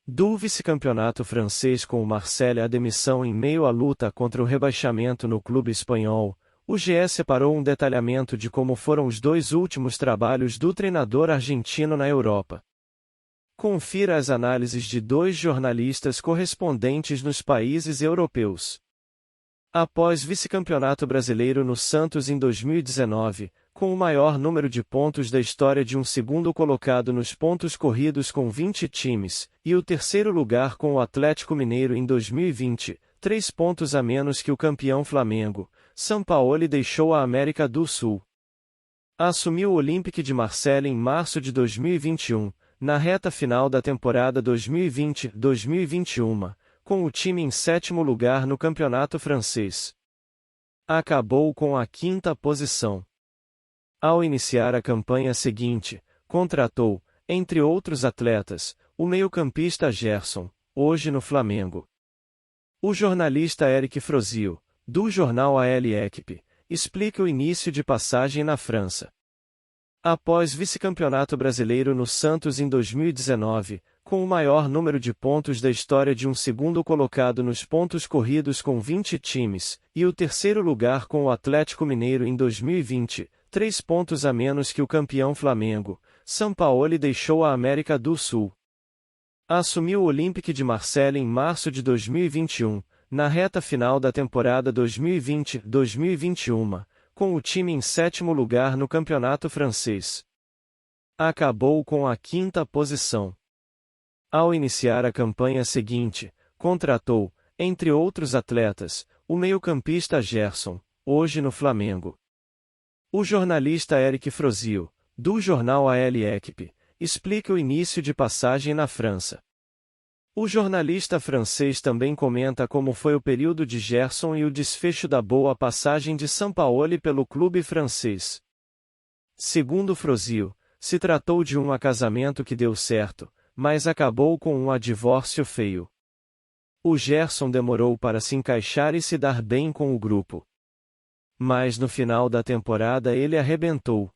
Do vice-campeonato francês com o Marseille à demissão em meio à luta contra o rebaixamento no clube espanhol, o GE separou um detalhamento de como foram os 2 últimos trabalhos do treinador argentino na Europa. Confira as análises de 2 jornalistas correspondentes nos países europeus. Após vice-campeonato brasileiro no Santos em 2019, com o maior número de pontos da história de um segundo colocado nos pontos corridos com 20 times, e o terceiro lugar com o Atlético Mineiro em 2020, 3 pontos a menos que o campeão Flamengo, Sampaoli deixou a América do Sul. Assumiu o Olympique de Marseille em março de 2021, na reta final da temporada 2020-2021, com o time em 7º lugar no campeonato francês. Acabou com a 5ª posição. Ao iniciar a campanha seguinte, contratou, entre outros atletas, o meio-campista Gerson, hoje no Flamengo. O jornalista Eric Frozio, do jornal L'Équipe, explica o início de passagem na França. Após vice-campeonato brasileiro no Santos em 2019, com o maior número de pontos da história de um segundo colocado nos pontos corridos com 20 times, e o terceiro lugar com o Atlético Mineiro em 2020, 3 pontos a menos que o campeão Flamengo, Sampaoli deixou a América do Sul. Assumiu o Olympique de Marseille em março de 2021, na reta final da temporada 2020-2021, com o time em 7º lugar no campeonato francês. Acabou com a 5ª posição. Ao iniciar a campanha seguinte, contratou, entre outros atletas, o meio-campista Gerson, hoje no Flamengo. O jornalista Eric Frozio, do jornal L'Équipe, explica o início de passagem na França. O jornalista francês também comenta como foi o período de Gerson e o desfecho da boa passagem de Sampaoli pelo clube francês. Segundo Frozio, se tratou de um casamento que deu certo, mas acabou com um divórcio feio. O Gerson demorou para se encaixar e se dar bem com o grupo. Mas no final da temporada ele arrebentou.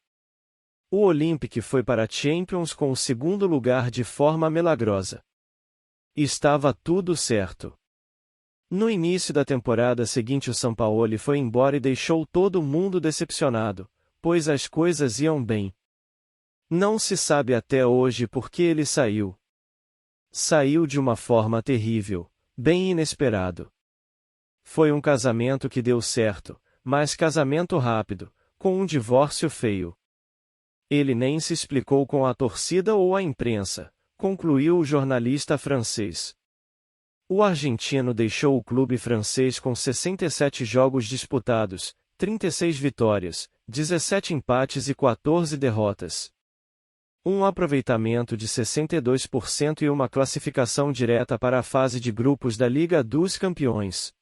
O Olympique foi para a Champions com o 2º lugar de forma milagrosa. Estava tudo certo. No início da temporada seguinte o Sampaoli foi embora e deixou todo mundo decepcionado, pois as coisas iam bem. Não se sabe até hoje por que ele saiu. Saiu de uma forma terrível, bem inesperado. Foi um casamento que deu certo, mas casamento rápido, com um divórcio feio. Ele nem se explicou com a torcida ou a imprensa, concluiu o jornalista francês. O argentino deixou o clube francês com 67 jogos disputados, 36 vitórias, 17 empates e 14 derrotas. Um aproveitamento de 62% e uma classificação direta para a fase de grupos da Liga dos Campeões.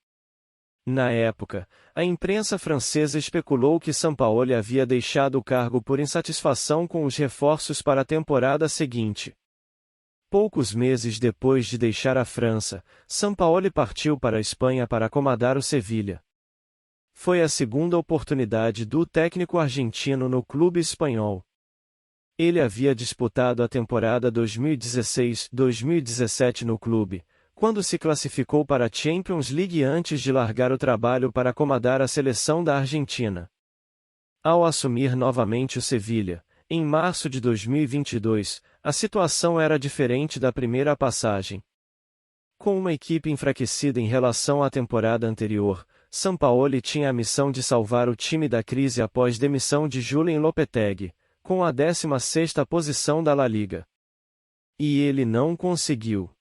Na época, a imprensa francesa especulou que Sampaoli havia deixado o cargo por insatisfação com os reforços para a temporada seguinte. Poucos meses depois de deixar a França, Sampaoli partiu para a Espanha para comandar o Sevilha. Foi a segunda oportunidade do técnico argentino no clube espanhol. Ele havia disputado a temporada 2016-2017 no clube, quando se classificou para a Champions League antes de largar o trabalho para comandar a seleção da Argentina. Ao assumir novamente o Sevilha, em março de 2022, a situação era diferente da primeira passagem. Com uma equipe enfraquecida em relação à temporada anterior, Sampaoli tinha a missão de salvar o time da crise após demissão de Julen Lopetegui, com a 16ª posição da La Liga. E ele não conseguiu.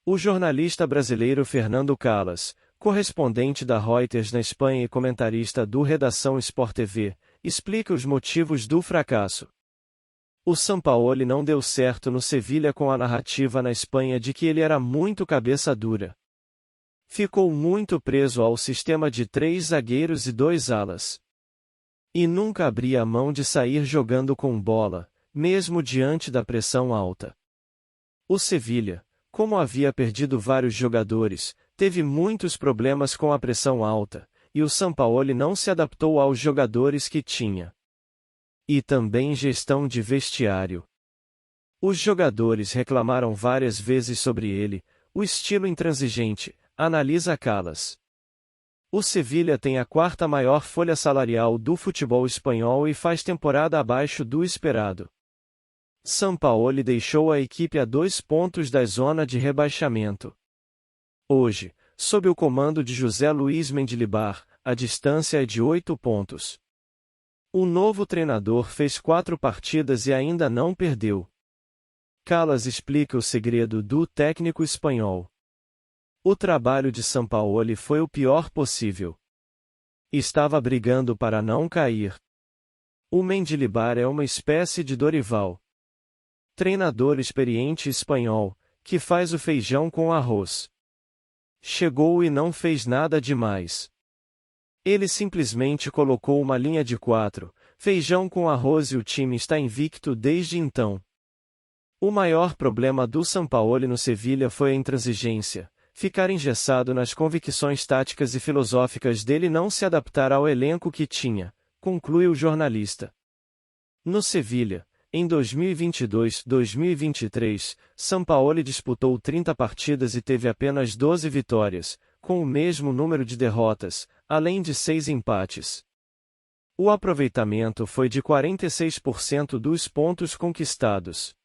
O jornalista brasileiro Fernando Calas, correspondente da Reuters na Espanha e comentarista do Redação Sport TV, explica os motivos do fracasso. O Sampaoli não deu certo no Sevilha com a narrativa na Espanha de que ele era muito cabeça dura. Ficou muito preso ao sistema de 3 zagueiros e 2 alas. E nunca abria a mão de sair jogando com bola, mesmo diante da pressão alta. O Sevilha, como havia perdido vários jogadores, teve muitos problemas com a pressão alta, e o Sampaoli não se adaptou aos jogadores que tinha. E também gestão de vestiário. Os jogadores reclamaram várias vezes sobre ele, o estilo intransigente, analisa Calas. O Sevilha tem a quarta maior folha salarial do futebol espanhol e faz temporada abaixo do esperado. Sampaoli deixou a equipe a 2 pontos da zona de rebaixamento. Hoje, sob o comando de José Luís Mendilibar, a distância é de 8 pontos. O novo treinador fez 4 partidas e ainda não perdeu. Calas explica o segredo do técnico espanhol. O trabalho de Sampaoli foi o pior possível. Estava brigando para não cair. O Mendilibar é uma espécie de Dorival. Treinador experiente espanhol, que faz o feijão com arroz. Chegou e não fez nada demais. Ele simplesmente colocou uma linha de 4, feijão com arroz e o time está invicto desde então. O maior problema do Sampaoli no Sevilha foi a intransigência, ficar engessado nas convicções táticas e filosóficas dele e não se adaptar ao elenco que tinha, conclui o jornalista. No Sevilha, em 2022-2023, Sampaoli disputou 30 partidas e teve apenas 12 vitórias, com o mesmo número de derrotas, além de 6 empates. O aproveitamento foi de 46% dos pontos conquistados.